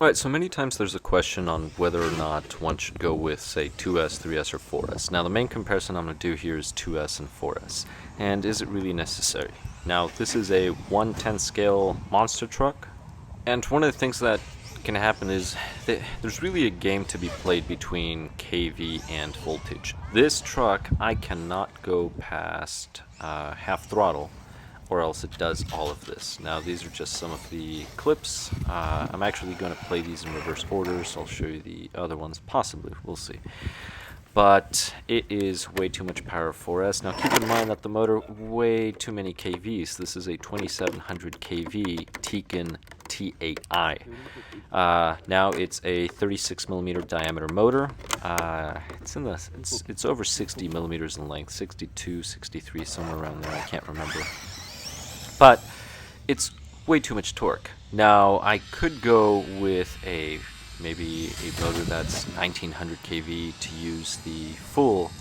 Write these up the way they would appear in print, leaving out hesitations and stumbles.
Alright, so many times there's a question on whether or not one should go with, say, 2S, 3S, or 4S. Now, the main comparison I'm going to do here is 2S and 4S. And is it really necessary? Now, this is a 1/10 scale monster truck, and one of the things that can happen is that there's really a game to be played between kV and voltage. This truck, I cannot go past half throttle, or else it does all of this. Now, these are just some of the clips. I'm actually going to play these in reverse order, so I'll show you the other ones, possibly, we'll see. But it is way too much power for us. Now, keep in mind that the motor, way too many kVs. This is a 2700 kV Tekno T8i. Now it's a 36 millimeter diameter motor. It's over 60 millimeters in length, 62, 63, somewhere around there. I can't remember. But it's way too much torque. Now I could go with maybe a motor that's 1900 kV to use the full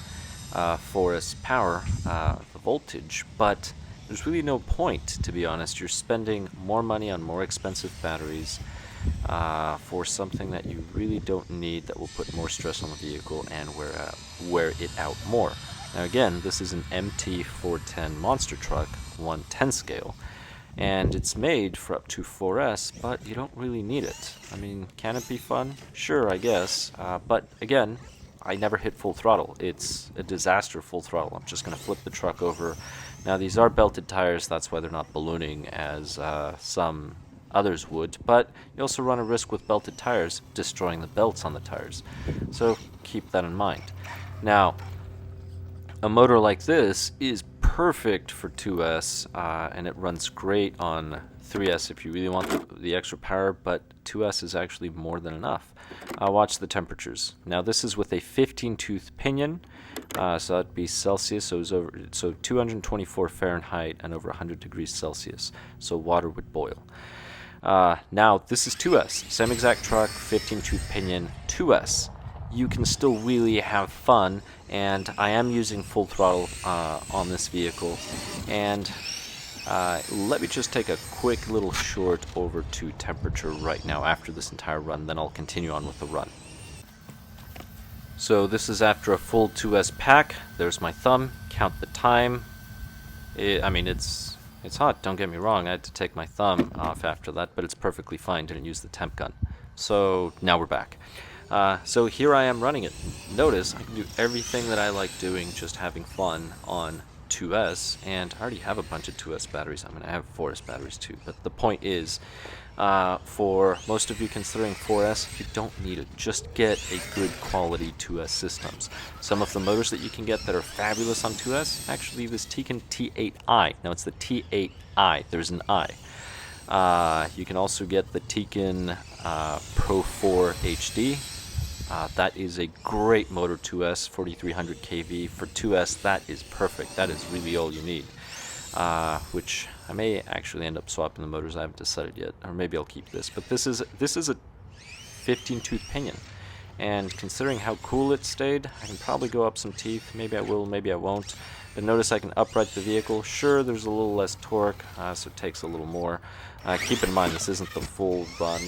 4S power, the voltage, but there's really no point, to be honest. You're spending more money on more expensive batteries for something that you really don't need, that will put more stress on the vehicle and wear it out more. Now again, this is an MT410 monster truck, 1/10 scale, and it's made for up to 4S, but you don't really need it. I mean, can it be fun? Sure, I guess, but again, I never hit full throttle. It's a disaster full throttle. I'm just going to flip the truck over. Now these are belted tires, that's why they're not ballooning as some others would, but you also run a risk with belted tires destroying the belts on the tires, so keep that in mind. Now, a motor like this is perfect for 2S, and it runs great on 3S if you really want the extra power, but 2S is actually more than enough. Watch the temperatures. Now this is with a 15-tooth pinion, so that'd be Celsius, so 224 Fahrenheit and over 100 degrees Celsius, so water would boil. Now this is 2S, same exact truck, 15-tooth pinion, 2S. You can still really have fun, and I am using full throttle on this vehicle. And let me just take a quick little short over to temperature right now after this entire run, then I'll continue on with the run. So this is after a full 2S pack. There's my thumb, count the time. I mean, it's hot, don't get me wrong. I had to take my thumb off after that, but it's perfectly fine, didn't use the temp gun. So now we're back. So here I am running it. Notice I can do everything that I like doing, just having fun on 2S, and I already have a bunch of 2S batteries. I'm going to have 4S batteries too, but the point is, for most of you considering 4S, you don't need it. Just get a good quality 2S systems. Some of the motors that you can get that are fabulous on 2S, actually this Tekno T8i. Now it's the T8i, there's an I. You can also get the Tekno Pro 4 HD. That is a great motor 2S, 4300 kV. For 2S, that is perfect. That is really all you need. Which I may actually end up swapping the motors. I haven't decided yet, or maybe I'll keep this. But this is a 15-tooth pinion, and considering how cool it stayed, I can probably go up some teeth. Maybe I will, maybe I won't. But notice I can upright the vehicle. Sure, there's a little less torque, so it takes a little more. Keep in mind, this isn't the full run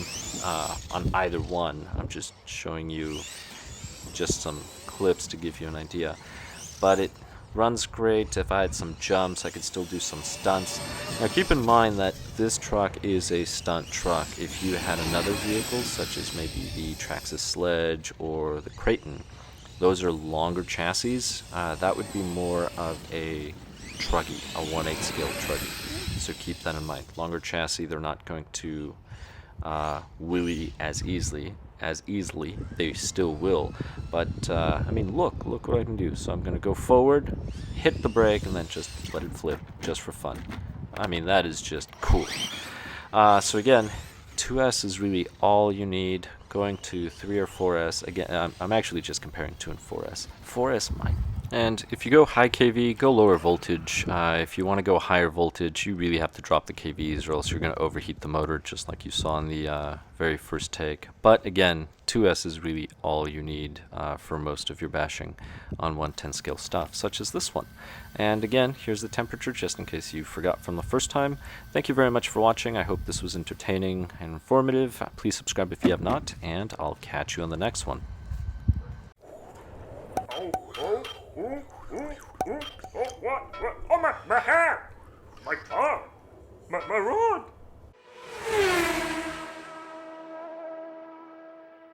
on either one. I'm just showing you just some clips to give you an idea. But it runs great. If I had some jumps, I could still do some stunts. Now keep in mind that this truck is a stunt truck. If you had another vehicle, such as maybe the Traxxas Sledge or the Creighton, those are longer chassis. That would be more of a truggy, a 1/8 scale truggy. So keep that in mind. Longer chassis, they're not going to wheelie as easily. They still will, but I mean, look what I can do. So I'm going to go forward, hit the brake, and then just let it flip, just for fun. I mean, that is just cool. So again, 2S is really all you need. Going to 3 or 4S, again, I'm actually just comparing 2 and 4S. 4S, my And if you go high kV, go lower voltage. If you want to go higher voltage, you really have to drop the kVs or else you're going to overheat the motor, just like you saw in the very first take. But again, 2S is really all you need for most of your bashing on 110 scale stuff, such as this one. And again, here's the temperature, just in case you forgot from the first time. Thank you very much for watching. I hope this was entertaining and informative. Please subscribe if you have not, and I'll catch you on the next one. What? Oh, my hair! My tongue! My rod!